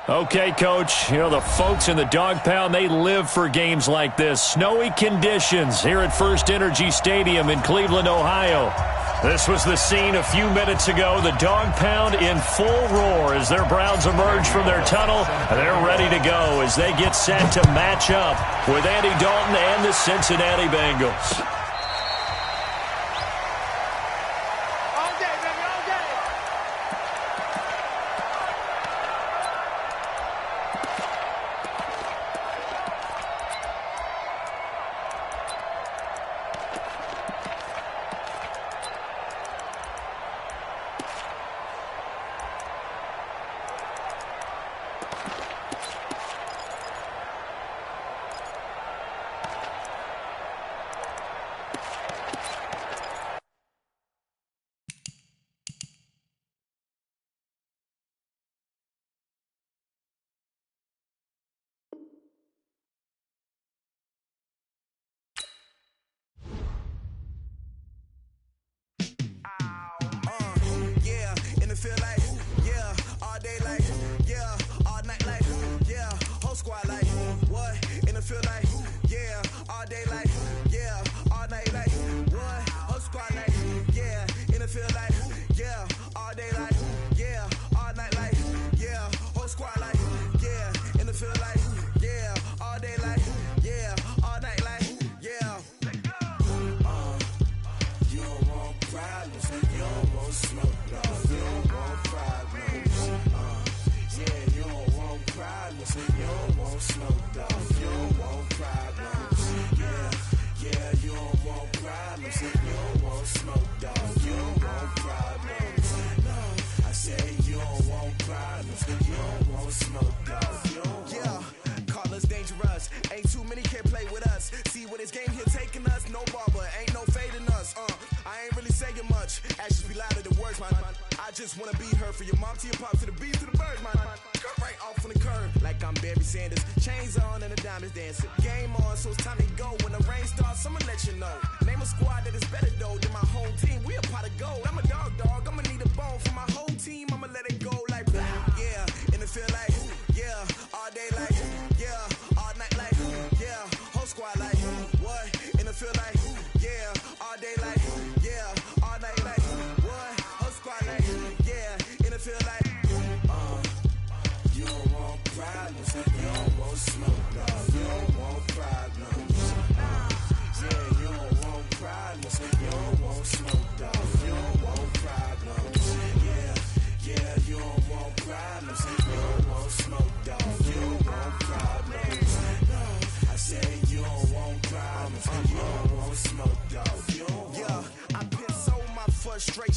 Okay, Coach, you know, the folks in the dog pound, they live for games like this. Snowy conditions here at First Energy Stadium in Cleveland, Ohio. This was the scene a few minutes ago. The dog pound in full roar as their Browns emerge from their tunnel. They're ready to go as they get set to match up with Andy Dalton and the Cincinnati Bengals.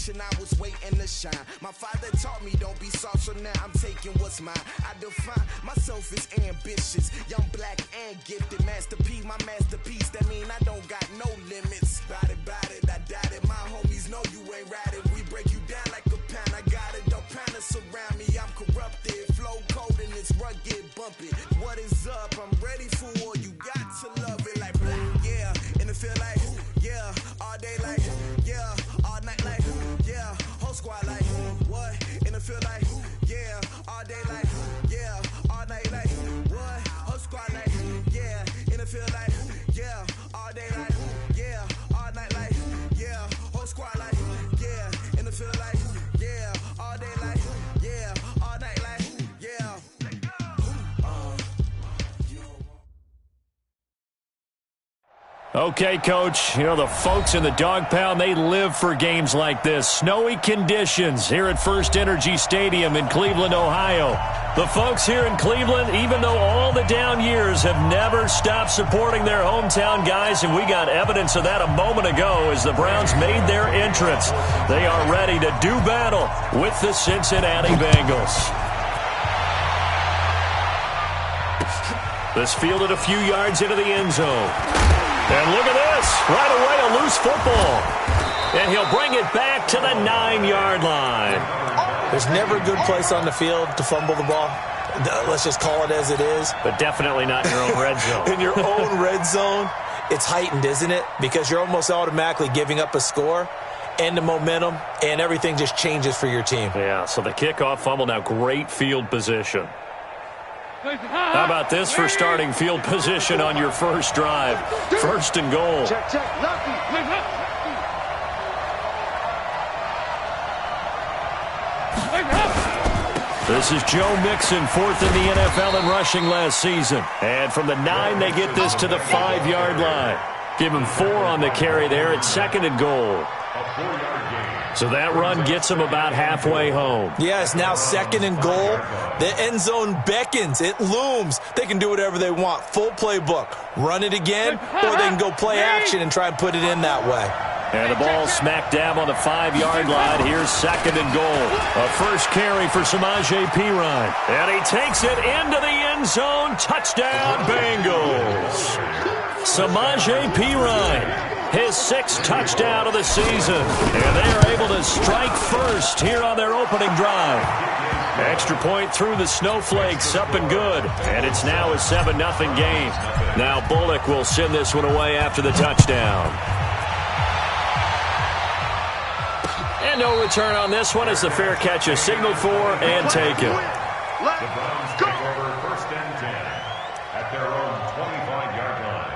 I was waiting to shine. My father taught me don't be soft, so now I'm taking what's mine. I define myself as ambitious, young, black, and gifted. Master P, my masterpiece. That mean I don't got no limits. Bout it, I doubt it. My homies know you ain't ratted. We break you down like a pound. I got it, don't panic surround me. I'm corrupted, flow cold and it's rugged, bumpy. What is up? I'm ready for war. You got to love it like black, yeah. And it feel like, yeah, all day like, yeah, all night like, yeah, whole squad like, what? And it feel like, yeah, all day like, yeah, all night like, what? Whole squad like, yeah, and it feel like, yeah, all day like, yeah, all night like, yeah, whole squad like, yeah, and it feel like, yeah, all day like, yeah, all night like, yeah. Okay, Coach, you know, the folks in the dog pound, they live for games like this. Snowy conditions here at First Energy Stadium in Cleveland, Ohio. The folks here in Cleveland, even though all the down years, have never stopped supporting their hometown guys, and we got evidence of that a moment ago as the Browns made their entrance. They are ready to do battle with the Cincinnati Bengals. This fielded a few yards into the end zone. And look at this. Right away, a loose football. And he'll bring it back to the 9-yard line. There's never a good place on the field to fumble the ball. Let's just call it as it is. But definitely not in your own red zone. In your own red zone, it's heightened, isn't it? Because you're almost automatically giving up a score and the momentum, and everything just changes for your team. Yeah, so the kickoff fumble, now great field position. How about this for starting field position on your first drive? First and goal. Check, check. Lefty. This is Joe Mixon, fourth in the NFL in rushing last season. And from the 9, they get this to the 5-yard line. Give him 4 on the carry there at second and goal. So that run gets them about halfway home. Yes, now second and goal. The end zone beckons. It looms. They can do whatever they want. Full playbook. Run it again, or they can go play action and try and put it in that way. And the ball smack dab on the 5-yard line. Here's second and goal. A first carry for Samaje Perine. And he takes it into the end zone. Touchdown, Bengals. Samaje Perine. His 6th touchdown of the season. And they are able to strike first here on their opening drive. Extra point through the snowflakes, up and good. And it's now a 7-0 game. Now Bullock will send this one away after the touchdown. And no return on this one as the fair catch is signaled for and taken. Let's go. First and 10 at their own 25-yard line.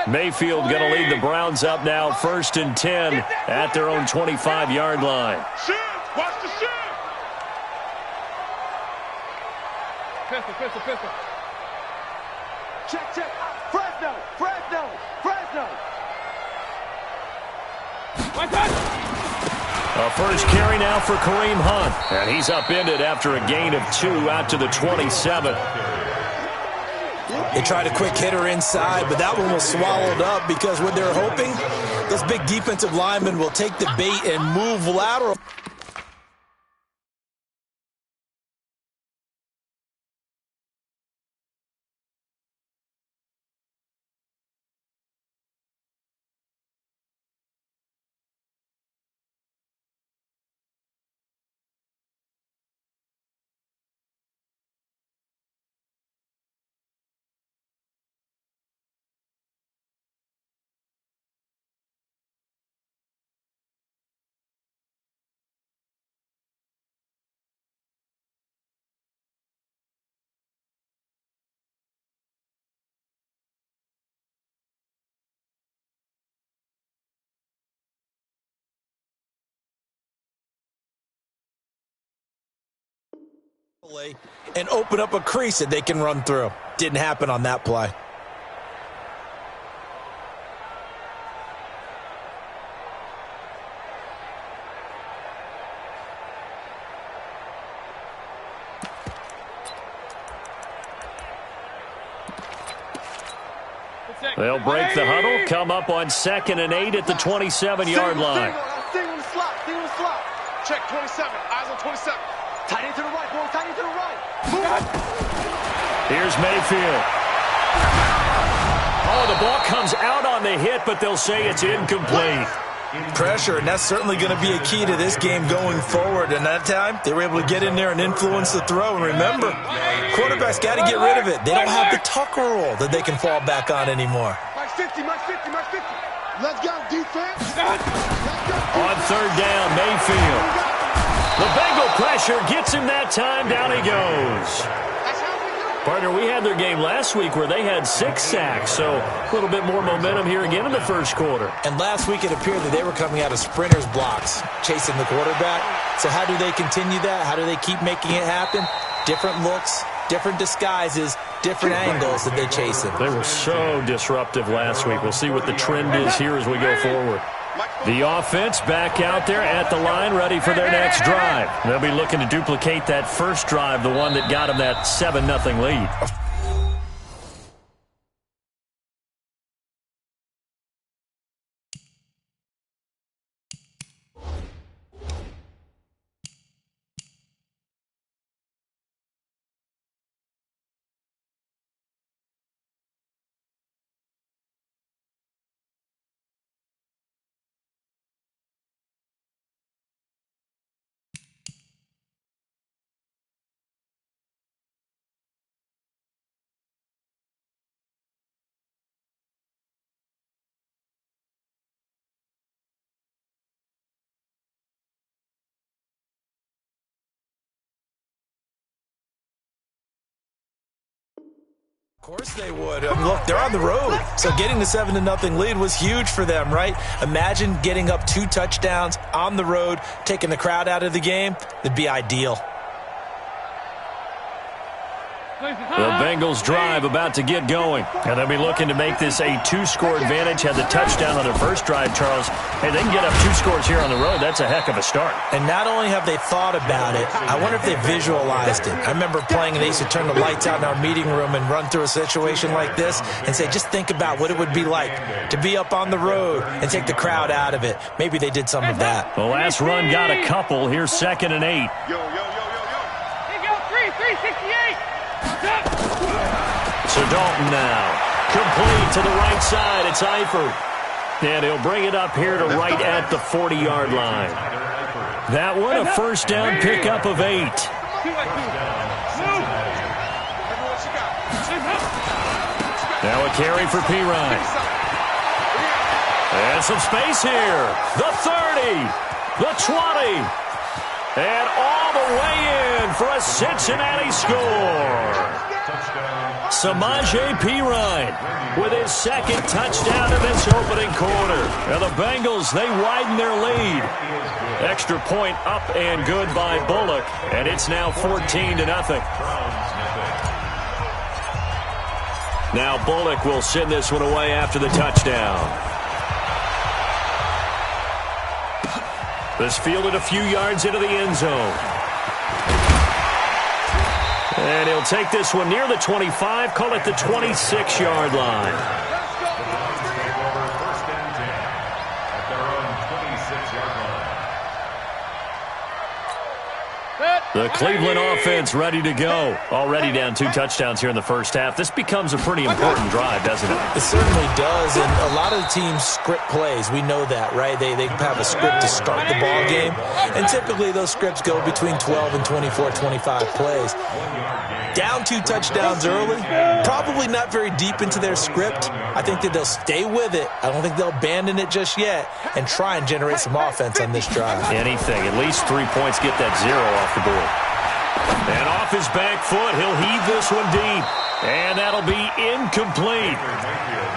Mayfield going to lead the Browns up now, first and 10 at their own 25-yard line. Watch the shoot. Pistol. Check. Fresno. A first carry now for Kareem Hunt. And he's upended after a gain of 2 out to the 27. They tried a quick hitter inside, but that one was swallowed up because what they're hoping, those big defensive linemen will take the bait and move lateral. And open up a crease that they can run through. Didn't happen on that play. They'll break the huddle, come up on 2nd and 8 at the 27-yard line. Single in the slot. Check 27. Eyes on 27. Tight end to the right, boys. Tight end to the right. Here's Mayfield. Oh, the ball comes out on the hit, but they'll say it's incomplete. Pressure, and that's certainly going to be a key to this game going forward. And that time, they were able to get in there and influence the throw. And remember, quarterbacks got to get rid of it. They don't have the Tucker rule that they can fall back on anymore. Mark 50. Let's go, defense. On 3rd down, Mayfield. The Bengal pressure gets him that time. Down he goes. Partner, we had their game last week where they had 6 sacks, so a little bit more momentum here again in the first quarter. And last week it appeared that they were coming out of sprinters blocks, chasing the quarterback. So how do they continue that? How do they keep making it happen? Different looks, different disguises, different angles that they chase him. They were so disruptive last week. We'll see what the trend is here as we go forward. The offense back out there at the line, ready for their next drive. They'll be looking to duplicate that first drive, the one that got them that 7-0 lead. Of course they would. I mean, look, they're on the road. So getting the 7-0 lead was huge for them, right? Imagine getting up 2 touchdowns on the road, taking the crowd out of the game. It'd be ideal. The Bengals drive about to get going. And they'll be looking to make this a 2-score advantage. Had the touchdown on their first drive, Charles. Hey, they can get up 2 scores here on the road. That's a heck of a start. And not only have they thought about it, I wonder if they visualized it. I remember playing and they used to turn the lights out in our meeting room and run through a situation like this and say, just think about what it would be like to be up on the road and take the crowd out of it. Maybe they did some of that. The last run got a couple. Here's 2nd and 8. Yo. Here you go, 368. So Dalton now. Complete to the right side. It's Eifert. And he'll bring it up here to right at the 40-yard line. That one, a first down pickup of 8. Now a carry for Pirine. And some space here. The 30. The 20. And all the way in for a Cincinnati score. Samaje Pirine with his 2nd touchdown of this opening quarter. And the Bengals, they widen their lead. Extra point up and good by Bullock. And it's now 14-0. Now Bullock will send this one away after the touchdown. This fielded a few yards into the end zone. And he'll take this one near the 25, call it the 26-yard line. First and 10 at their own 26-yard line. The Cleveland offense ready to go. Already down 2 touchdowns here in the first half. This becomes a pretty important drive, doesn't it? It certainly does, and a lot of the teams script plays. We know that, right? They have a script to start the ball game, and typically those scripts go between 12 and 24, 25 plays. Down 2 touchdowns early, probably not very deep into their script. I think that they'll stay with it. I don't think they'll abandon it just yet and try and generate some offense on this drive. Anything, at least 3 points, get that 0 off the board. And off his back foot, he'll heave this one deep. And that'll be incomplete.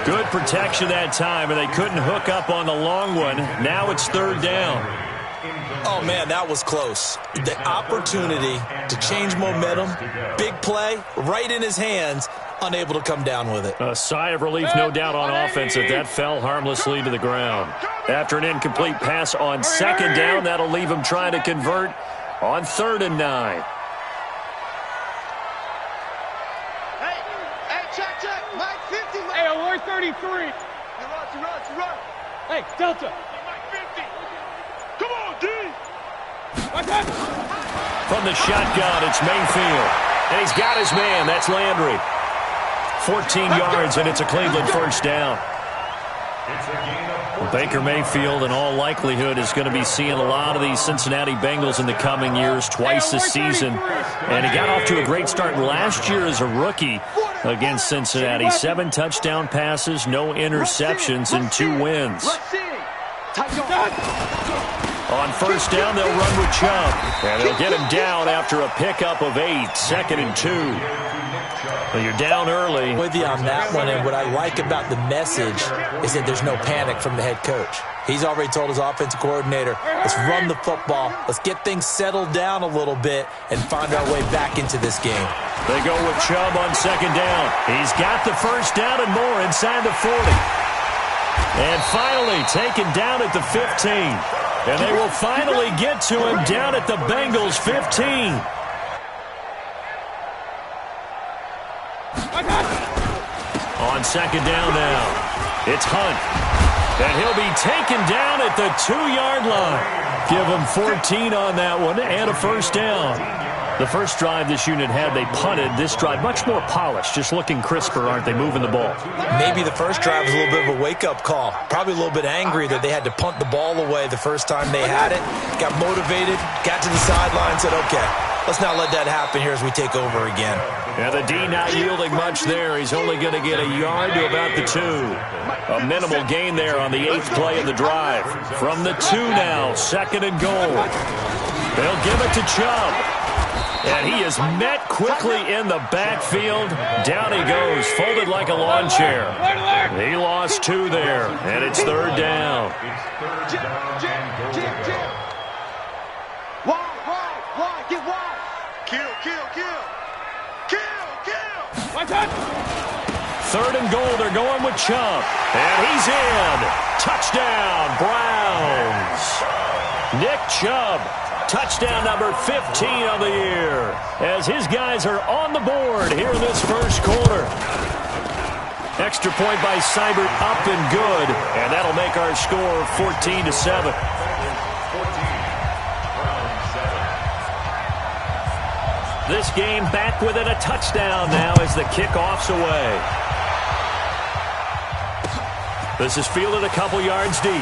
Good protection that time, and they couldn't hook up on the long one. Now it's 3rd down. Oh, man, that was close. The opportunity to change momentum, big play, right in his hands, unable to come down with it. A sigh of relief, no doubt, on offense if that fell harmlessly to the ground. After an incomplete pass on 2nd down, that'll leave him trying to convert on 3rd and 9. Hey, check. Mike 50. Hey, alert 33. Run. Hey, Delta. Mike 50. Come on, D. From the shotgun, it's Mayfield. And he's got his man. That's Landry. 14 yards, and it's a Cleveland first down. Baker Mayfield, in all likelihood, is going to be seeing a lot of these Cincinnati Bengals in the coming years, twice this season. And he got off to a great start last year as a rookie against Cincinnati. 7 touchdown passes, no interceptions, and 2 wins. On first down, they'll run with Chubb. And they'll get him down after a pickup of 8, 2nd and 2. Well, you're down early. With you on that one, and what I like about the message is that there's no panic from the head coach. He's already told his offensive coordinator, let's run the football, let's get things settled down a little bit and find our way back into this game. They go with Chubb on 2nd down. He's got the first down and more inside the 40. And finally taken down at the 15. And they will finally get to him down at the Bengals 15. On 2nd down now, it's Hunt. And he'll be taken down at the 2-yard line. Give him 14 on that one and a first down. The first drive this unit had, they punted. This drive, much more polished, just looking crisper, aren't they, moving the ball? Maybe the first drive was a little bit of a wake-up call. Probably a little bit angry that they had to punt the ball away the first time they had it. Got motivated, got to the sideline, said, okay, let's not let that happen here as we take over again. And the D not yielding much there. He's only going to get a yard to about the 2. A minimal gain there on the 8th play of the drive. From the 2 now, 2nd and goal. They'll give it to Chubb. And he is met quickly in the backfield. Down he goes, folded like a lawn chair. He lost 2 there, and it's 3rd down. Wide, get wide. Kill. 3rd and goal, they're going with Chubb. And he's in. Touchdown, Browns. Nick Chubb, touchdown number 15 of the year, as his guys are on the board here in this first quarter. Extra point by Seibert, up and good, and that'll make our score 14-7. This game back within a touchdown now as the kickoff's away. This is fielded a couple yards deep.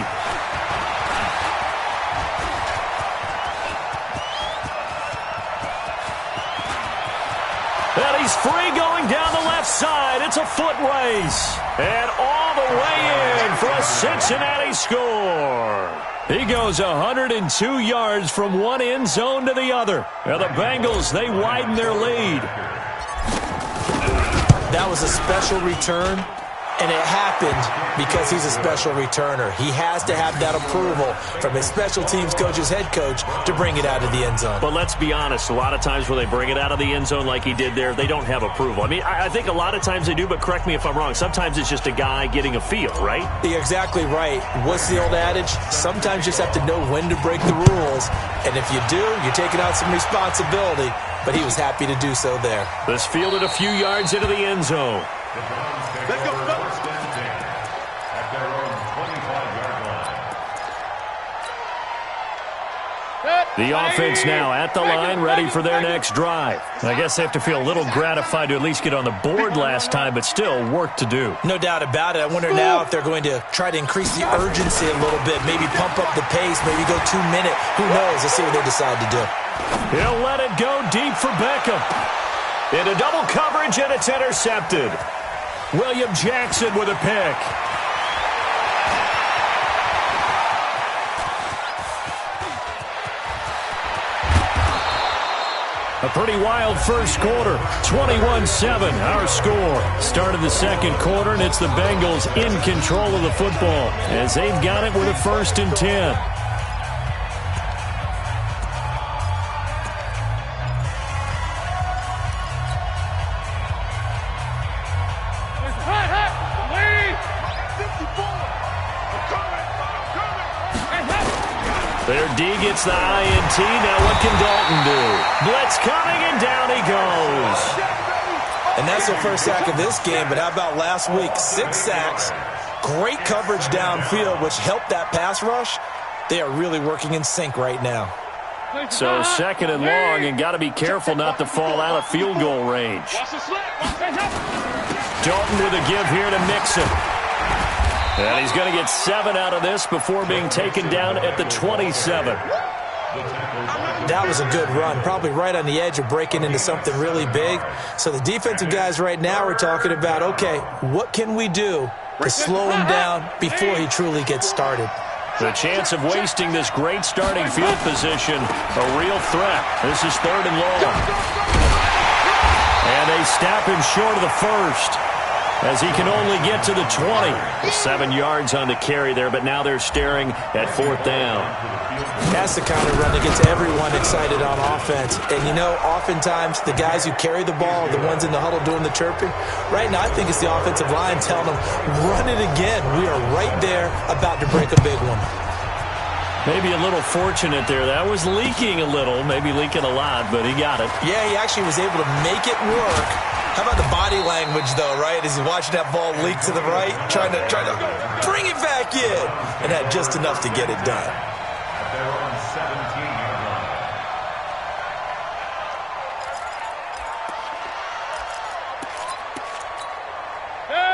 And he's free going down the left side. It's a foot race. And all the way in for a Cincinnati score. He goes 102 yards from one end zone to the other. And the Bengals, they widen their lead. That was a special return, and it happened because he's a special returner. He has to have that approval from his special teams coach's head coach to bring it out of the end zone. But let's be honest, a lot of times when they bring it out of the end zone like he did there, they don't have approval. I mean, I think a lot of times they do, but correct me if I'm wrong. Sometimes it's just a guy getting a feel, right? You're exactly right. What's the old adage? Sometimes you just have to know when to break the rules. And if you do, you're taking out some responsibility. But he was happy to do so there. This fielded a few yards into the end zone. Let's go, First and 10 at their own 25-yard line. The offense now at the line, ready for their next drive. I guess they have to feel a little gratified to at least get on the board last time, but still work to do. No doubt about it. I wonder now if they're going to try to increase the urgency a little bit, maybe pump up the pace, maybe go 2 minute. Who knows? Let's see what they decide to do. He'll let it go deep for Beckham. Into double coverage, and it's intercepted. William Jackson with a pick. A pretty wild first quarter. 21-7, our score. Start of the second quarter, and it's the Bengals in control of the football as they've got it with a 1st and 10. Their D gets the INT. Now what can Dalton do? Blitz coming, and down he goes. And that's their first sack of this game, but how about last week? 6 sacks, great coverage downfield, which helped that pass rush. They are really working in sync right now. So 2nd and long, and got to be careful not to fall out of field goal range. Dalton with a give here to Mixon. And he's going to get 7 out of this before being taken down at the 27. That was a good run, probably right on the edge of breaking into something really big. So the defensive guys right now are talking about, okay, what can we do to slow him down before he truly gets started? The chance of wasting this great starting field position, a real threat. This is 3rd and long. And they snap him short of the first, as he can only get to the 20. 7 yards on the carry there, but now they're staring at 4th down. That's the kind of run that gets everyone excited on offense. And, you know, oftentimes the guys who carry the ball are the ones in the huddle doing the chirping. Right now, I think it's the offensive line telling them, run it again. We are right there about to break a big one. Maybe a little fortunate there. That was leaking a little, maybe leaking a lot, but he got it. Yeah, he actually was able to make it work. How about the body language, though, right? As he's watching that ball leak to the right, trying to bring it back in, and had just enough to get it done. At their own 17-yard line.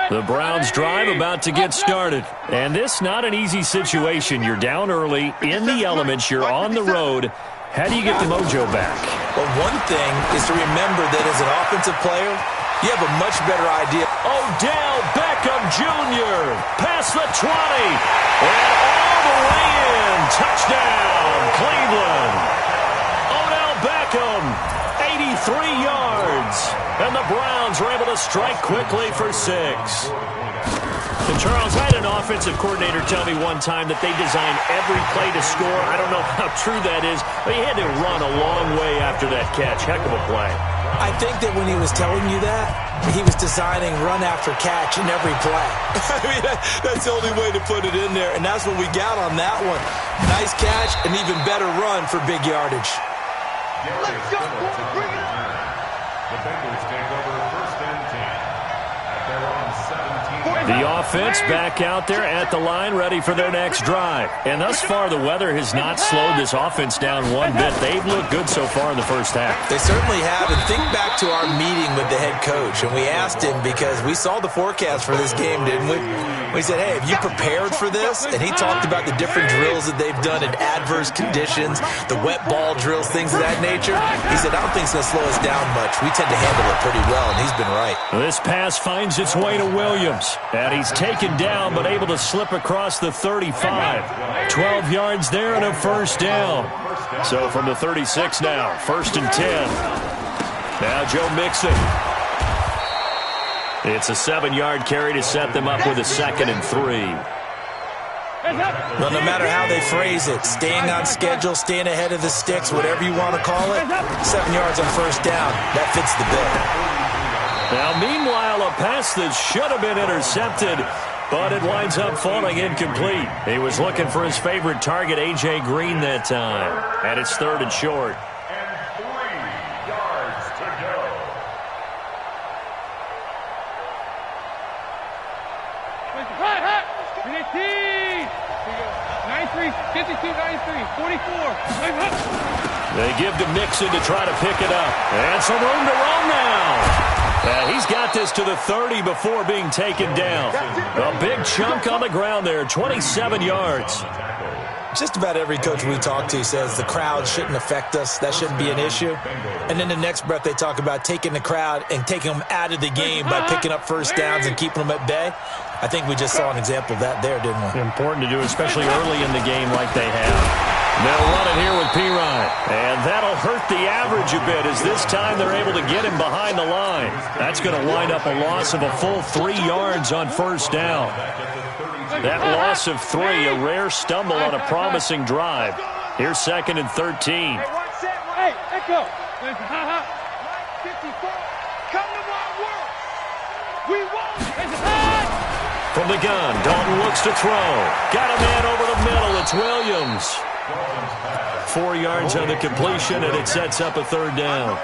The Browns drive about to get started. And this not an easy situation. You're down early, in the elements, you're on the road. How do you get the mojo back? Well, one thing is to remember that as an offensive player, you have a much better idea. Odell Beckham Jr. past the 20. And all the way in. Touchdown, Cleveland. Odell Beckham, 3 yards. And the Browns are able to strike quickly for 6. And Charles, I had an offensive coordinator tell me one time that they design every play to score. I don't know how true that is, but he had to run a long way after that catch. Heck of a play. I think that when he was telling you that, he was designing run after catch in every play. I mean, that's the only way to put it in there, and that's what we got on that one. Nice catch, an even better run for big yardage. Let's go, bring it on. The Bengals take over 1st and 10 at their own 17. The offense back out there at the line, ready for their next drive. And thus far, the weather has not slowed this offense down one bit. They've looked good so far in the first half. They certainly have. And think back to our meeting with the head coach. And we asked him, because we saw the forecast for this game, didn't we? We said, hey, have you prepared for this? And he talked about the different drills that they've done in adverse conditions, the wet ball drills, things of that nature. He said, I don't think it's going to slow us down much. We tend to handle it pretty well, and he's been right. This pass finds its way to Williams. And he's taken down, but able to slip across the 35. 12 yards there and a first down. So from the 36 now, 1st and 10. Now Joe Mixon. It's a 7-yard carry to set them up with a 2nd and 3. Well, no matter how they phrase it, staying on schedule, staying ahead of the sticks, whatever you want to call it, 7 yards on first down, that fits the bill. Now, meanwhile, a pass that should have been intercepted, but it winds up falling incomplete. He was looking for his favorite target, A.J. Green, that time. And it's 3rd and short. And 3 yards to go. Hot. 93, 52, 93, 44. They give to Mixon to try to pick it up. And some room to roam now. He's got this to the 30 before being taken down. A big chunk on the ground there, 27 yards. Just about every coach we talk to says the crowd shouldn't affect us. That shouldn't be an issue. And then the next breath they talk about taking the crowd and taking them out of the game by picking up first downs and keeping them at bay. I think we just saw an example of that there, didn't we? Important to do, especially early in the game like they have. They'll run it here with Pirine. And that'll hurt the average a bit, as this time they're able to get him behind the line. That's going to wind up a loss of a full 3 yards on first down. That loss of 3, a rare stumble on a promising drive. Here's 2nd and 13. Hey, Echo. 54. Come to my world. We won't. From the gun, Dalton looks to throw. Got a man over the middle. It's Williams. 4 yards on the completion, and it sets up a 3rd down.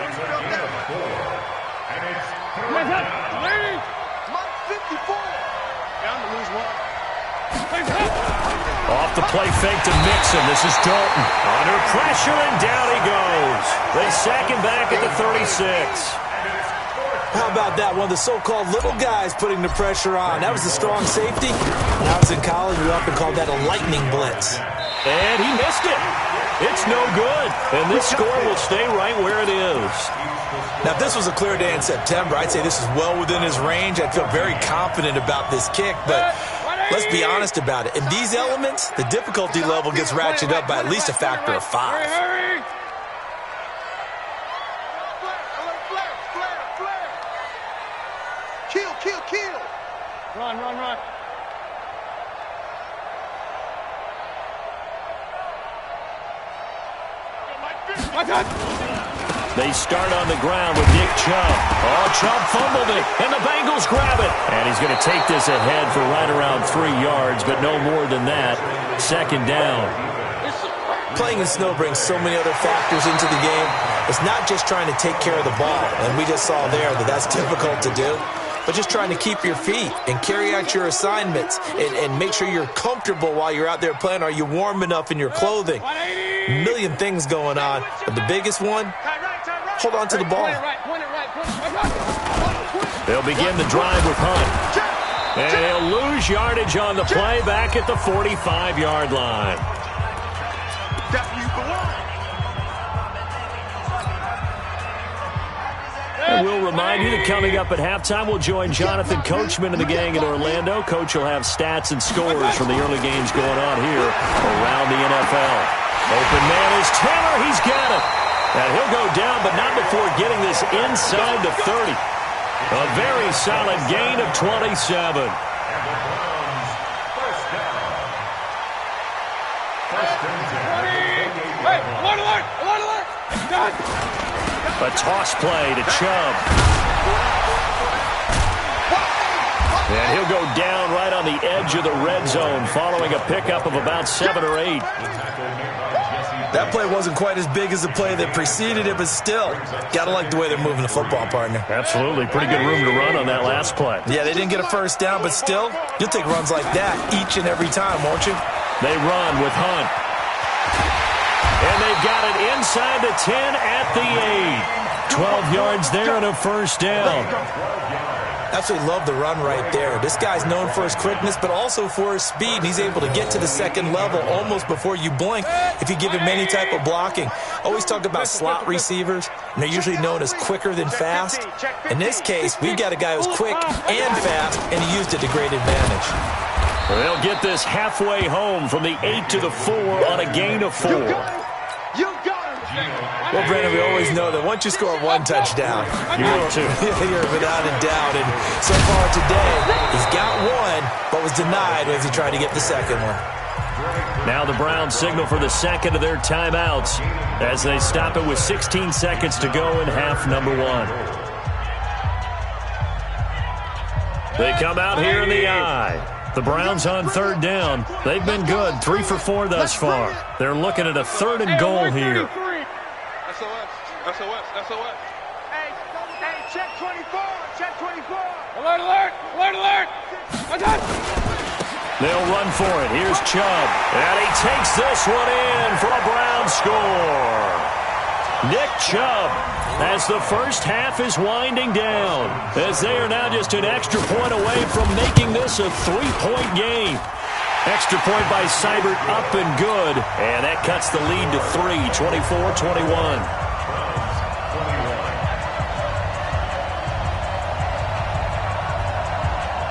Off the play fake to Mixon. This is Dalton. Under pressure, and down he goes. They sack him back at the 36. How about that? One of the so-called little guys putting the pressure on. That was the strong safety. When I was in college, we often called that a lightning blitz. And he missed it. It's no good. And this score will stay right where it is. Now, if this was a clear day in September, I'd say this is well within his range. I'd feel very confident about this kick, but let's be honest about it. In these elements, the difficulty level gets ratcheted up by at least a factor of 5. Kill. Run. They start on the ground with Nick Chubb. Chubb fumbled it, and the Bengals grab it. And he's going to take this ahead for right around 3 yards, but no more than that. 2nd down. Playing in snow brings so many other factors into the game. It's not just trying to take care of the ball, and we just saw there that that's difficult to do, but just trying to keep your feet and carry out your assignments and make sure you're comfortable while you're out there playing. Are you warm enough in your clothing? A million things going on, but the biggest one, hold on to the ball. They'll begin the drive with Hunt. And he'll lose yardage on the play back at the 45-yard line. And we'll remind you that coming up at halftime, we'll join Jonathan Coachman and the gang in Orlando. Coach will have stats and scores from the early games going on here around the NFL. Open man is Taylor. He's got it. And he'll go down, but not before getting this inside the 30. A very solid gain of 27. A toss play to Chubb. And he'll go down right on the edge of the red zone following a pickup of about 7 or 8. That play wasn't quite as big as the play that preceded it, but still, got to like the way they're moving the football, partner. Absolutely. Pretty good room to run on that last play. Yeah, they didn't get a first down, but still, you'll take runs like that each and every time, won't you? They run with Hunt. And they've got it inside the 10 at the 8. 12 yards there and a first down. Absolutely love the run right there. This guy's known for his quickness, but also for his speed. And he's able to get to the second level almost before you blink if you give him any type of blocking. Always talk about slot receivers, and they're usually known as quicker than fast. In this case, we've got a guy who's quick and fast, and he used it to great advantage. They'll get this halfway home from the 8 to the 4 on a gain of 4. Well, Brandon, we always know that once you score one touchdown, you're without a doubt. And so far today, he's got one, but was denied as he tried to get the second one. Now the Browns signal for the second of their timeouts as they stop it with 16 seconds to go in half number 1. They come out here in the eye. The Browns on third down. They've been good, 3 for 4 thus far. They're looking at a 3rd and goal here. SOS. Hey, check 24. Check 24. Alert. They'll run for it. Here's Chubb. And he takes this one in for a Browns score. Nick Chubb, as the first half is winding down, as they are now just an extra point away from making this a 3-point game. Extra point by Seibert, up and good. And that cuts the lead to 3, 24-21.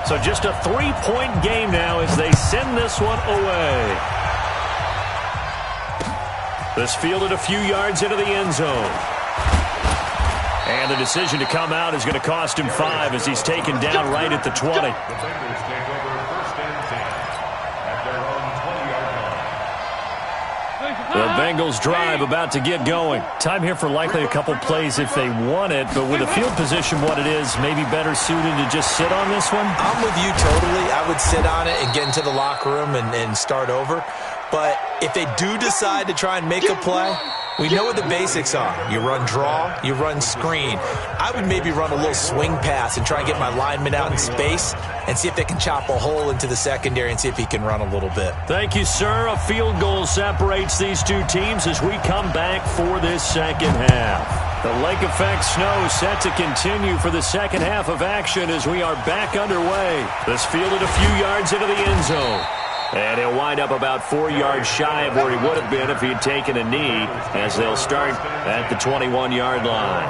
So just a 3-point game now as they send this one away. This fielded a few yards into the end zone. And the decision to come out is going to cost him 5 as he's taken down right at the 20. The Bengals drive about to get going. Time here for likely a couple plays if they want it, but with the field position what it is, maybe better suited to just sit on this one? I'm with you totally. I would sit on it and get into the locker room and start over. But if they do decide to try and make a play, we know what the basics are. You run draw, you run screen. I would maybe run a little swing pass and try and get my lineman out in space and see if they can chop a hole into the secondary and see if he can run a little bit. Thank you, sir. A field goal separates these two teams as we come back for this second half. The lake effect snow set to continue for the second half of action as we are back underway. This fielded a few yards into the end zone. And he'll wind up about 4 yards shy of where he would have been if he had taken a knee as they'll start at the 21-yard line.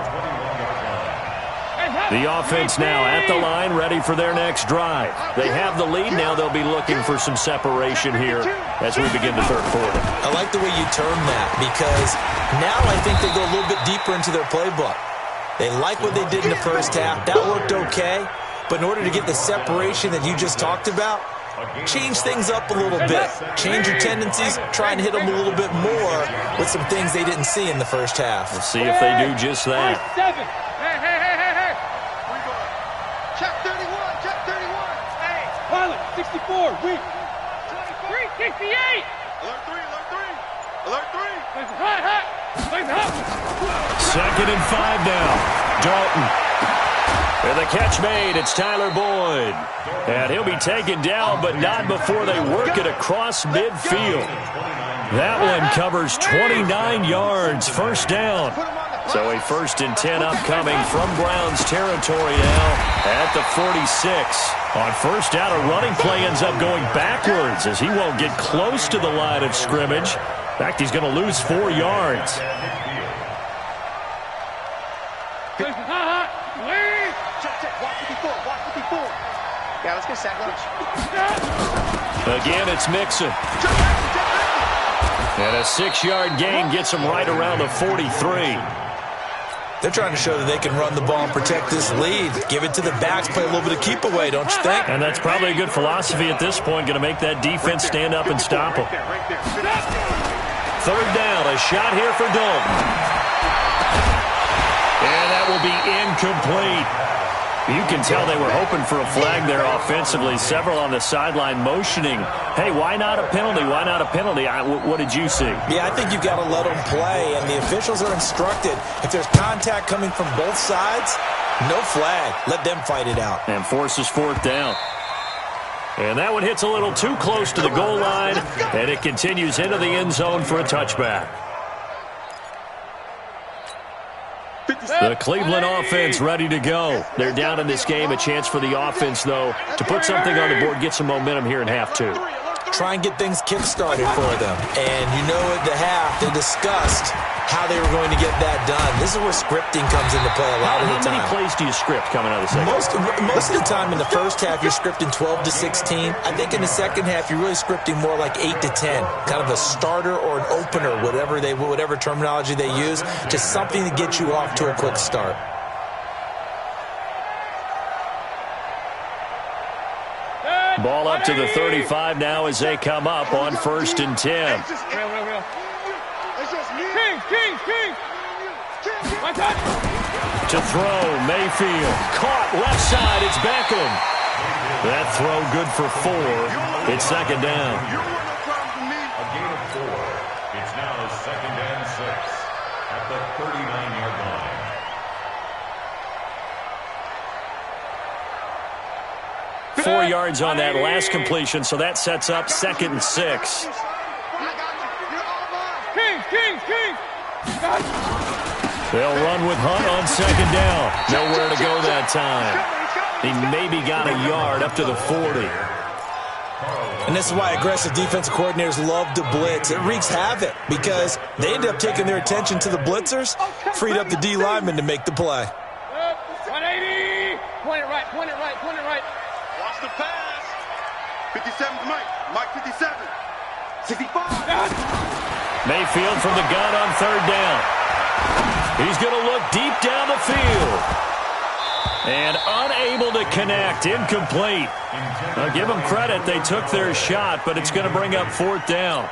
The offense now at the line, ready for their next drive. They have the lead. Now they'll be looking for some separation here as we begin the third quarter. I like the way you term that because now I think they go a little bit deeper into their playbook. They like what they did in the first half. That worked okay. But in order to get the separation that you just talked about, change things up a little bit. Change your tendencies. Try and hit them a little bit more with some things they didn't see in the first half. We'll see if they do just that. Hey. Check 31. Hey. Pilot, 64. Weak. 23, 68. Alert 3. 2nd and 5 now. Dalton. And the catch made, it's Tyler Boyd. And he'll be taken down, but not before they work it across midfield. That one covers 29 yards, first down. So a 1st and 10 upcoming from Browns territory now at the 46. On first down, a running play ends up going backwards as he won't get close to the line of scrimmage. In fact, he's going to lose 4 yards. Yeah, let's get sack lunch. Again, it's Mixon. And a 6-yard gain gets them right around the 43. They're trying to show that they can run the ball and protect this lead. Give it to the backs, play a little bit of keep away, don't you think? And that's probably a good philosophy at this point, going to make that defense stand up and stop them. Third down, a shot here for Dalton. And that will be incomplete. You can tell they were hoping for a flag there offensively. Several on the sideline motioning, hey, why not a penalty? Why not a penalty? What did you see? Yeah, I think you've got to let them play, and the officials are instructed. If there's contact coming from both sides, no flag. Let them fight it out. And forces fourth down. And that one hits a little too close to the goal line, and it continues into the end zone for a touchback. The Cleveland offense ready to go. They're down in this game. A chance for the offense, though, to put something on the board, get some momentum here in half two. Try and get things kick-started for them. And you know at the half, they discussed how they were going to get that done. This is where scripting comes into play a lot of the time. How many plays do you script coming out of the second? Most of the time in the first half, you're scripting 12 to 16. I think in the second half, you're really scripting more like 8 to 10. Kind of a starter or an opener, whatever terminology they use, just something to get you off to a quick start. Ball up to the 35 now as they come up on 1st and 10. To throw, Mayfield. Caught left side, it's Beckham. That throw good for 4. It's second down. A gain of 4. It's now 2nd and 6 at the 39-yard line. Four yards on that last completion, so that sets up 2nd and 6. They'll run with Hunt on 2nd down. Nowhere to go that time. He maybe got a yard up to the 40. And this is why aggressive defensive coordinators love to blitz. It wreaks havoc because they end up taking their attention to the blitzers, freed up the D lineman to make the play. 180. Point it right, point it right, point it right. Watch the pass. 57's Mike 57. 65. Mayfield from the gun on 3rd down. He's going to look deep down the field. And unable to connect. Incomplete. I'll give them credit. They took their shot, but it's going to bring up 4th down.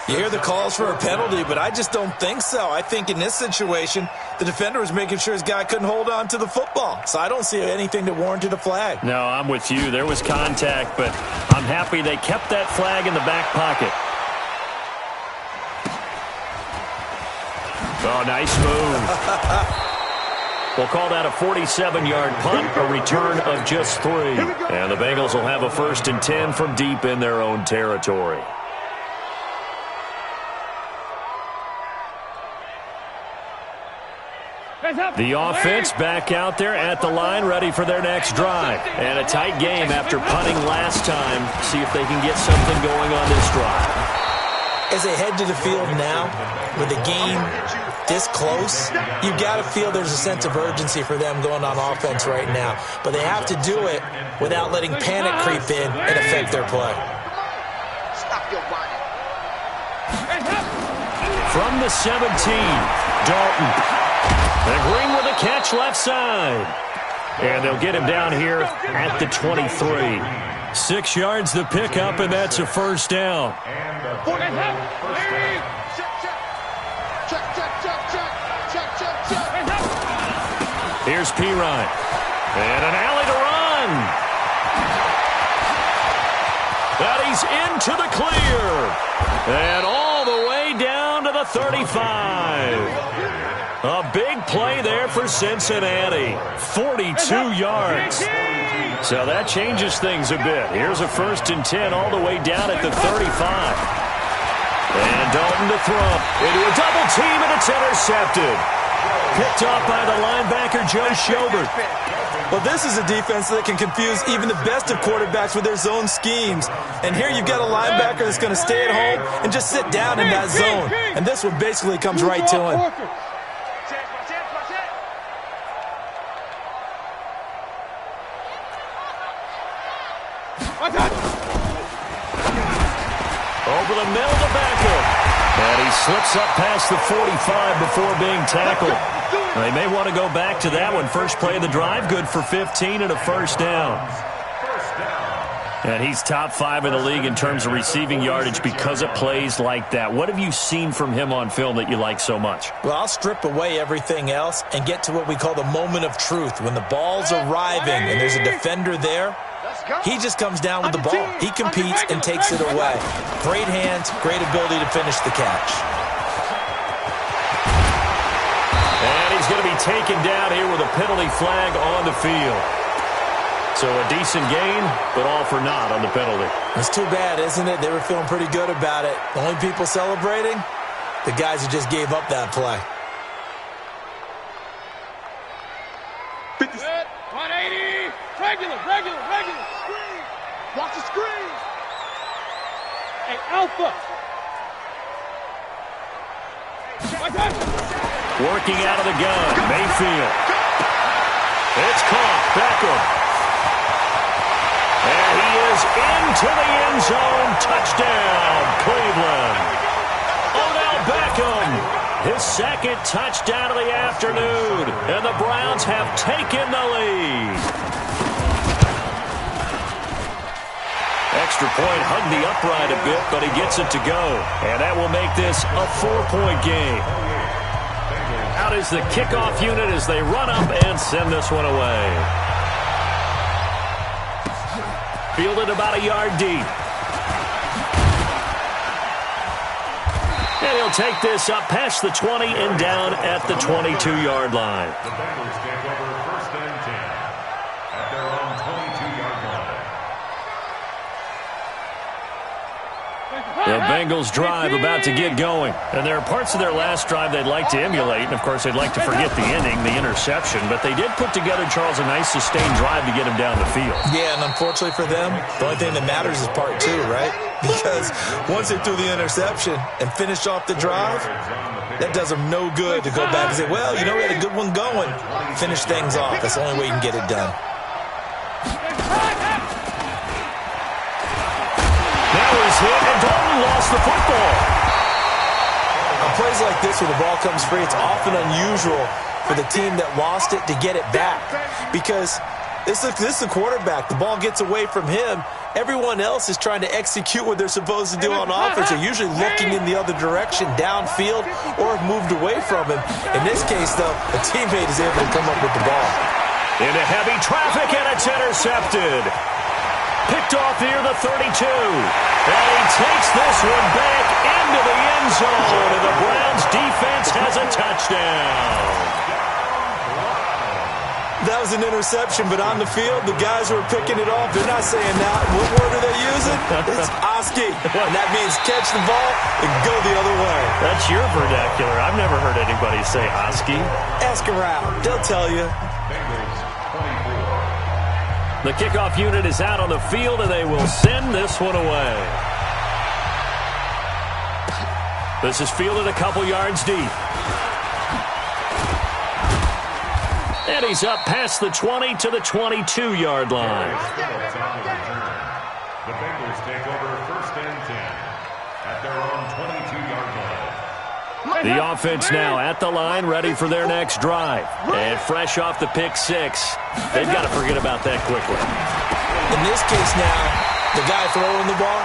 You hear the calls for a penalty, but I just don't think so. I think in this situation, the defender was making sure his guy couldn't hold on to the football. So I don't see anything that warranted a flag. No, I'm with you. There was contact, but I'm happy they kept that flag in the back pocket. Oh, nice move. We'll call that a 47-yard punt, a return of just 3. And the Bengals will have a 1st and 10 from deep in their own territory. The offense back out there at the line, ready for their next drive. And a tight game after punting last time. See if they can get something going on this drive. As they head to the field now, with the game this close, you've got to feel there's a sense of urgency for them going on offense right now. But they have to do it without letting panic creep in and affect their play. From the 17, Dalton. And Green with a catch left side. And they'll get him down here at the 23. 6 yards the pickup, and that's a 1st down. Here's Pirine. And an alley to run. But he's into the clear. And all the way down to the 35. A big play there for Cincinnati. 42 yards. So that changes things a bit. Here's a 1st and 10 all the way down at the 35. And Dalton to throw. Into a double team, and it's intercepted. Picked off by the linebacker, Joe Schobert. Well, this is a defense that can confuse even the best of quarterbacks with their zone schemes. And here you've got a linebacker that's going to stay at home and just sit down in that zone. And this one basically comes right to him. Over the middle to Beckham. And he slips up past the 45 before being tackled. They may want to go back to that one. First play of the drive, good for 15 and a first down. And he's top 5 in the league in terms of receiving yardage because of plays like that. What have you seen from him on film that you like so much? Well, I'll strip away everything else and get to what we call the moment of truth. When the ball's arriving and there's a defender there, he just comes down with the ball. He competes and takes it away. Great hands, great ability to finish the catch. And he's going to be taken down here with a penalty flag on the field. So a decent gain, but all for naught on the penalty. It's too bad, isn't it? They were feeling pretty good about it. The only people celebrating, the guys who just gave up that play. 180. Regular. Screen. Watch the screen. Hey, Alpha. Working out of the gun, Mayfield. It's caught. Beckham. And he is into the end zone. Touchdown, Cleveland. Odell Beckham, his second touchdown of the afternoon. And the Browns have taken the lead. Extra point hugged the upright a bit, but he gets it to go. And that will make this a 4-point game. Out is the kickoff unit as they run up and send this one away. Fielded about a yard deep. And he'll take this up past the 20 and down at the 22-yard line. The Bengals take over first and 10 at their own 22-yard line. The Bengals drive about to get going. And there are parts of their last drive they'd like to emulate. And, of course, they'd like to forget the ending, the interception. But they did put together, Charles, a nice sustained drive to get him down the field. Yeah, and unfortunately for them, the only thing that matters is part 2, right? Because once they threw the interception and finished off the drive, that does them no good to go back and say, well, you know, we had a good one going. Finish things off. That's the only way you can get it done. Hit, and Dalton lost the football. On plays like this where the ball comes free, it's often unusual for the team that lost it to get it back. Because this is a quarterback. The ball gets away from him. Everyone else is trying to execute what they're supposed to do on offense. They're usually looking in the other direction, downfield, or have moved away from him. In this case, though, a teammate is able to come up with the ball. Into heavy traffic, and it's intercepted. Picked off near the 32. And he takes this one back into the end zone. And the Browns defense has a touchdown. That was an interception, but on the field, the guys who are picking it off, they're not saying that. What word are they using? It's Oski. And that means catch the ball and go the other way. That's your vernacular. I've never heard anybody say Oski. Ask around. They'll tell you. The kickoff unit is out on the field, and they will send this one away. This is fielded a couple yards deep. And he's up past the 20 to the 22-yard line. The Bengals take over first and 10 at their own 22-yard line. The offense now at the line, ready for their next drive. And fresh off the pick 6, they've got to forget about that quickly. In this case now, the guy throwing the ball,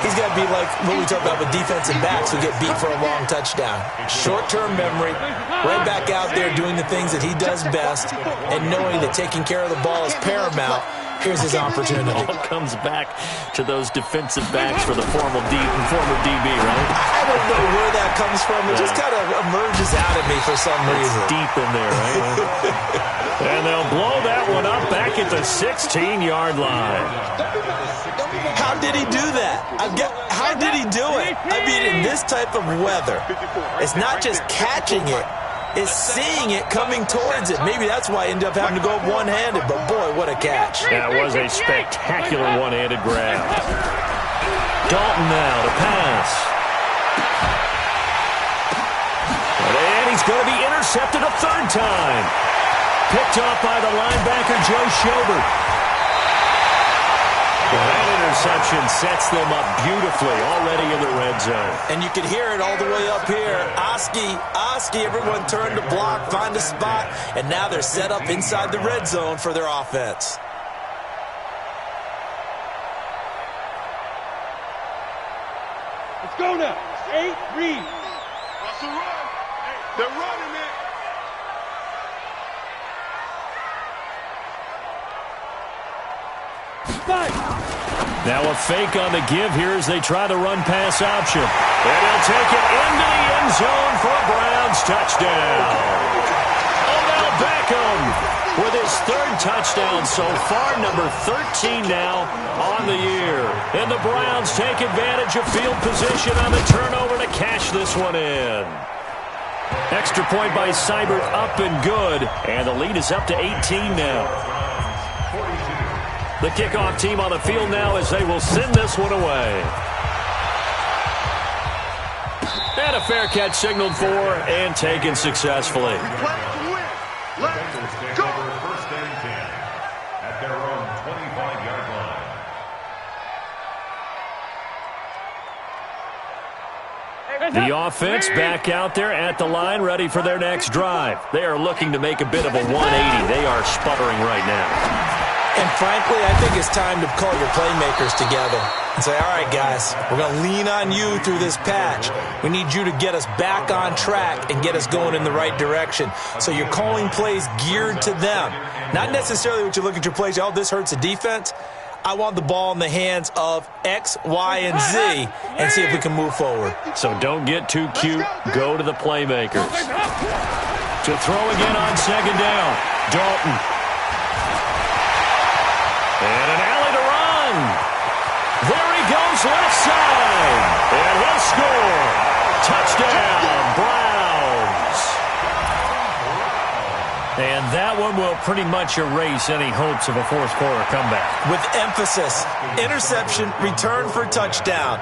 he's got to be like what we talk about with defensive backs who get beat for a long touchdown. Short-term memory, right back out there doing the things that he does best, and knowing that taking care of the ball is paramount. Here's his opportunity. It all comes back to those defensive backs for the former DB, right? I don't know where that comes from. It just kind of emerges out of me for some reason. It's deep in there, right? And they'll blow that one up back at the 16-yard line. How did he do that? How did he do it? I mean, in this type of weather, it's not just catching it. Is seeing it coming towards it. Maybe that's why I ended up having to go one-handed, but boy, what a catch. That was a spectacular one-handed grab. Dalton now to pass. And he's going to be intercepted a third time. Picked off by the linebacker, Joe Schobert. That interception sets them up beautifully already in the red zone. And you can hear it all the way up here. Oski, everyone turned to block, find a spot, and now they're set up inside the red zone for their offense. Let's go now. 8, read. Russell run. They're running it. Now a fake on the give here as they try the run-pass option. And he'll take it into the end zone for a Browns touchdown. Odell Beckham with his third touchdown so far, number 13 now on the year. And the Browns take advantage of field position on the turnover to cash this one in. Extra point by Seibert, up and good. And the lead is up to 18 now. The kickoff team on the field now as they will send this one away. And a fair catch signaled for and taken successfully. Play to win. Let's go. First and 10 at their own 25-yard line. The offense back out there at the line, ready for their next drive. They are looking to make a bit of a 180. They are sputtering right now. And frankly, I think it's time to call your playmakers together and say, all right, guys, we're going to lean on you through this patch. We need you to get us back on track and get us going in the right direction. So you're calling plays geared to them. Not necessarily what you look at your plays, oh, this hurts the defense. I want the ball in the hands of X, Y, and Z and see if we can move forward. So don't get too cute. Go to the playmakers. To throw again on second down. Dalton. And an alley to run. There he goes left side. And he'll score. Touchdown, Browns. And that one will pretty much erase any hopes of a fourth quarter comeback. With emphasis, interception, return for touchdown.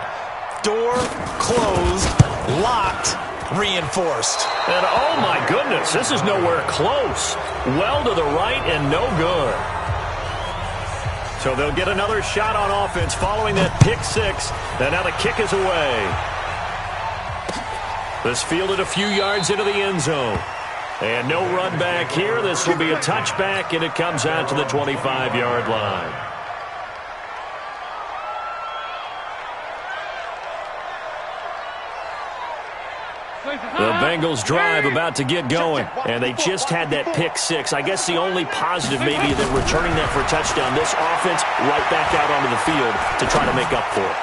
Door closed, locked, reinforced. And oh my goodness, this is nowhere close. Well to the right and no good. So they'll get another shot on offense following that pick six. And now the kick is away. This fielded a few yards into the end zone. And no run back here. This will be a touchback, and it comes out to the 25-yard line. The Bengals drive about to get going, and they just had that pick six. I guess the only positive maybe that returning that for a touchdown, this offense right back out onto the field to try to make up for it.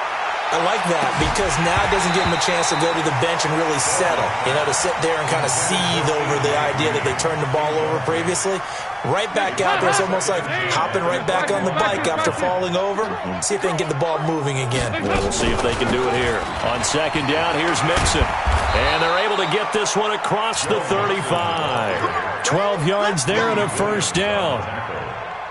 I like that because now it doesn't give them a chance to go to the bench and really settle, to sit there and kind of seethe over the idea that they turned the ball over previously. Right back out there, it's almost like hopping right back on the bike after falling over. See if they can get the ball moving again. Well, we'll see if they can do it here. On second down, here's Mixon. And they're able to get this one across the 35. 12 yards there and a first down.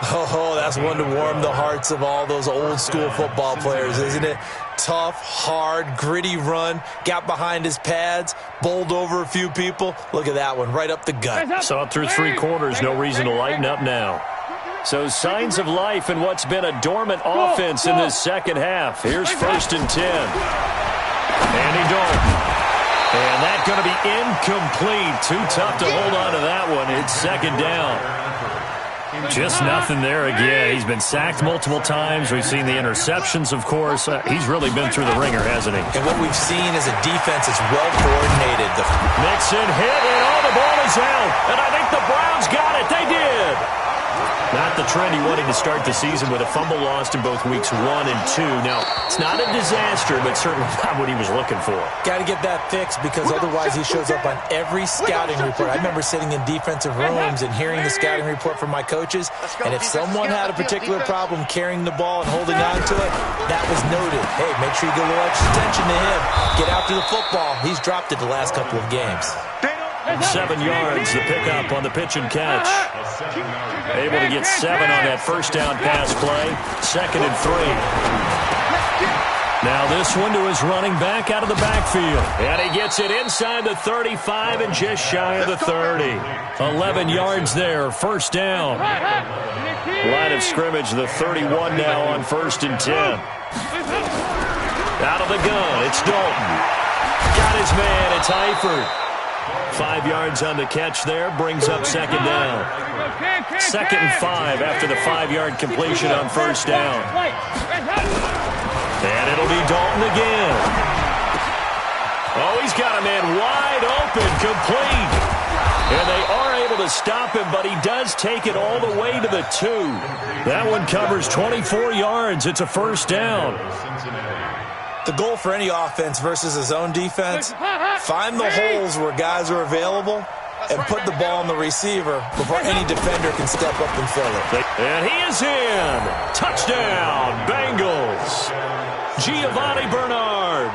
Oh, that's one to warm the hearts of all those old school football players, isn't it? Tough, hard, gritty run, got behind his pads, bowled over a few people. Look at that one, right up the gut. Saw it through three quarters, no reason to lighten up now. So signs of life in what's been a dormant offense in this second half. Here's first and 10. Andy Dalton. And that's going to be incomplete. Too tough to hold on to that one. It's second down. Just nothing there again. He's been sacked multiple times. We've seen the interceptions, of course. He's really been through the ringer, hasn't he? And what we've seen is a defense that's well coordinated. Nixon hit, and the ball is out. And I think the Browns got it. They did. Not the trend he wanted to start the season with a fumble lost in both weeks 1 and 2. Now, it's not a disaster, but certainly not what he was looking for. Got to get that fixed because otherwise he shows up on every scouting report. I remember sitting in defensive rooms and hearing the scouting report from my coaches, and if someone had a particular problem carrying the ball and holding on to it, that was noted. Hey, make sure you give a little extra attention to him. Get after the football. He's dropped it the last couple of games. 7 yards, the pickup on the pitch and catch. Able to get 7 on that first down pass play. 2nd and 3. Now this one to his running back out of the backfield. And he gets it inside the 35 and just shy of the 30. 11 yards there, first down. Line of scrimmage, the 31 now on 1st and 10. Out of the gun, it's Dalton. his man. It's Eifert. 5 yards on the catch there. Brings up second down. 2nd and 5 after the 5-yard completion on first down. And it'll be Dalton again. Oh, he's got a man wide open, complete. And they are able to stop him, but he does take it all the way to the 2. That one covers 24 yards. It's a first down. The goal for any offense versus his own defense, find the holes where guys are available and put the ball on the receiver before any defender can step up and fill it. And he is in. Touchdown, Bengals. Giovanni Bernard,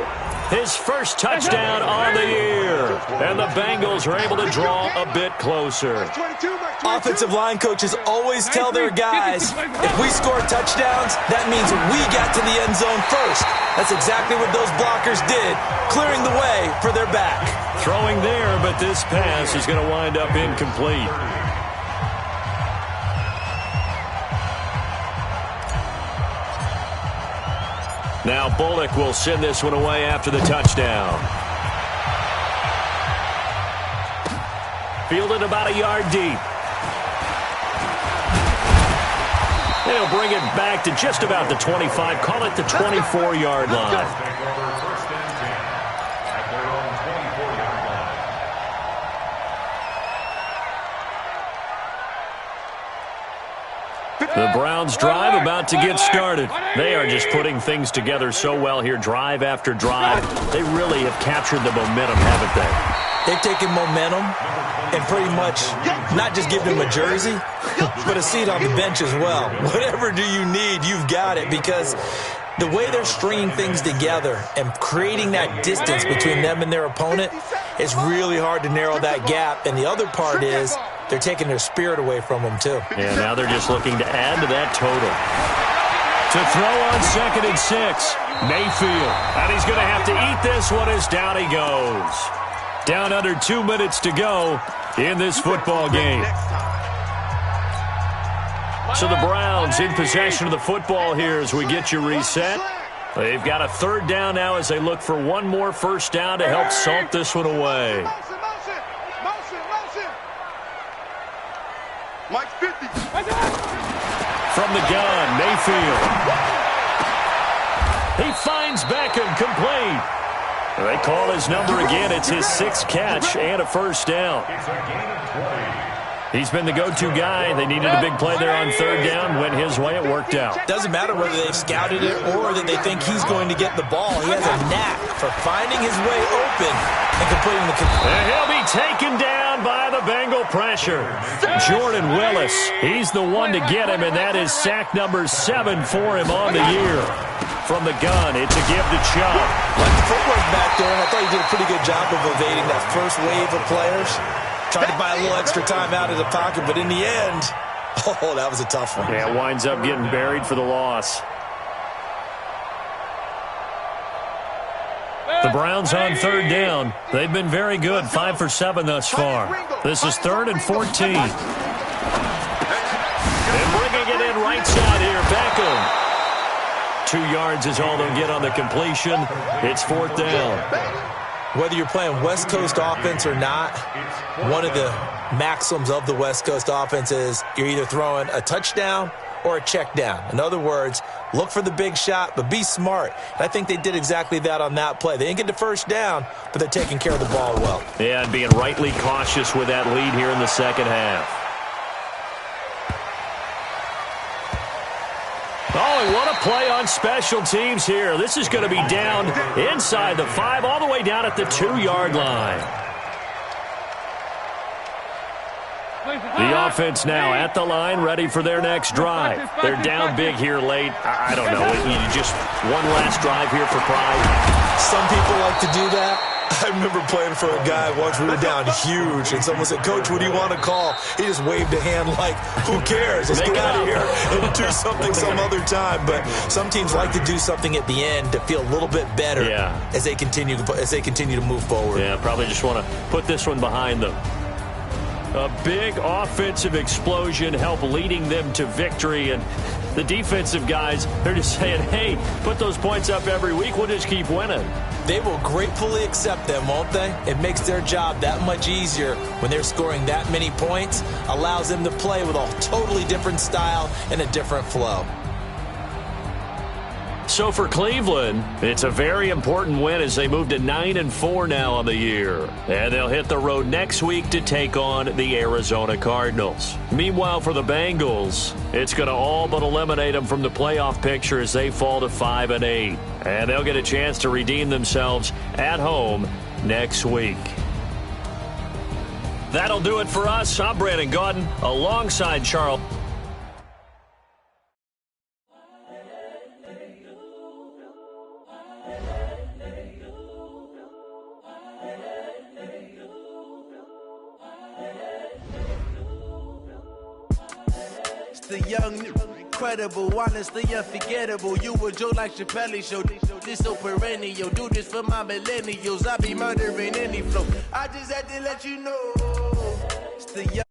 his first touchdown on the year. And the Bengals are able to draw a bit closer. Offensive line coaches always tell their guys, if we score touchdowns, that means we got to the end zone first. That's exactly what those blockers did, clearing the way for their back. Throwing there, but this pass is going to wind up incomplete. Now Bullock will send this one away after the touchdown. Fielded about a yard deep. They'll bring it back to just about the 25. Call it the 24-yard line. The Browns drive about to get started. They are just putting things together so well here, drive after drive. They really have captured the momentum, haven't they? They've taken momentum and pretty much not just given them a jersey, but a seat on the bench as well. Whatever do you need, you've got it, because the way they're stringing things together and creating that distance between them and their opponent, it's really hard to narrow that gap. And the other part is they're taking their spirit away from them, too. Yeah, now they're just looking to add to that total. To throw on 2nd and 6, Mayfield. And he's going to have to eat this one as down he goes. Down under 2 minutes to go in this football game. So the Browns in possession of the football here as we get you reset. They've got a 3rd down now as they look for one more first down to help salt this one away. Mike 50. From the gun, Mayfield. He finds Beckham, complete. They call his number again. It's his 6th catch and a first down. He's been the go-to guy. They needed a big play there on 3rd down. Went his way. It worked out. Doesn't matter whether they've scouted it or that they think he's going to get the ball. He has a knack for finding his way open and completing the kick. And he'll be taken down by the Bengal pressure. Jordan Willis, he's the one to get him, and that is sack number 7 for him on the year. From the gun, it's a give to Chubb. Like the footwork back there, and I thought he did a pretty good job of evading that first wave of players. Tried to buy a little extra time out of the pocket, but in the end, oh, that was a tough one. Yeah, winds up getting buried for the loss. The Browns on 3rd down. They've been very good, 5 for 7 thus far. This is 3rd and 14. And bringing it in right side here, Beckham. 2 yards is all they'll get on the completion. It's 4th down. Whether you're playing West Coast offense or not, one of the maxims of the West Coast offense is you're either throwing a touchdown or a check down. In other words, look for the big shot, but be smart. And I think they did exactly that on that play. They didn't get the first down, but they're taking care of the ball well. Yeah, and being rightly cautious with that lead here in the second half. Oh, and what a play on special teams here. This is going to be down inside the 5, all the way down at the 2-yard line. The offense now at the line, ready for their next drive. They're down big here late. I don't know. Just one last drive here for pride. Some people like to do that. I remember playing for a guy once. We were down huge, and someone said, "Coach, what do you want to call?" He just waved a hand like, "Who cares? Let's get out of here and do something some other time." But some teams like to do something at the end to feel a little bit better as they continue to move forward. Yeah, probably just want to put this one behind them. A big offensive explosion helped leading them to victory, and the defensive guys, they're just saying, hey, put those points up every week, we'll just keep winning. They will gratefully accept them, won't they? It makes their job that much easier when they're scoring that many points, allows them to play with a totally different style and a different flow. So for Cleveland, it's a very important win as they move to 9-4 now on the year. And they'll hit the road next week to take on the Arizona Cardinals. Meanwhile, for the Bengals, it's going to all but eliminate them from the playoff picture as they fall to 5-8. And they'll get a chance to redeem themselves at home next week. That'll do it for us. I'm Brandon Gaudin alongside Charles. The young, incredible, honestly unforgettable. You a Joe like Chappelle show. This so perennial. Do this for my millennials. I be murdering any flow. I just had to let you know. It's the young.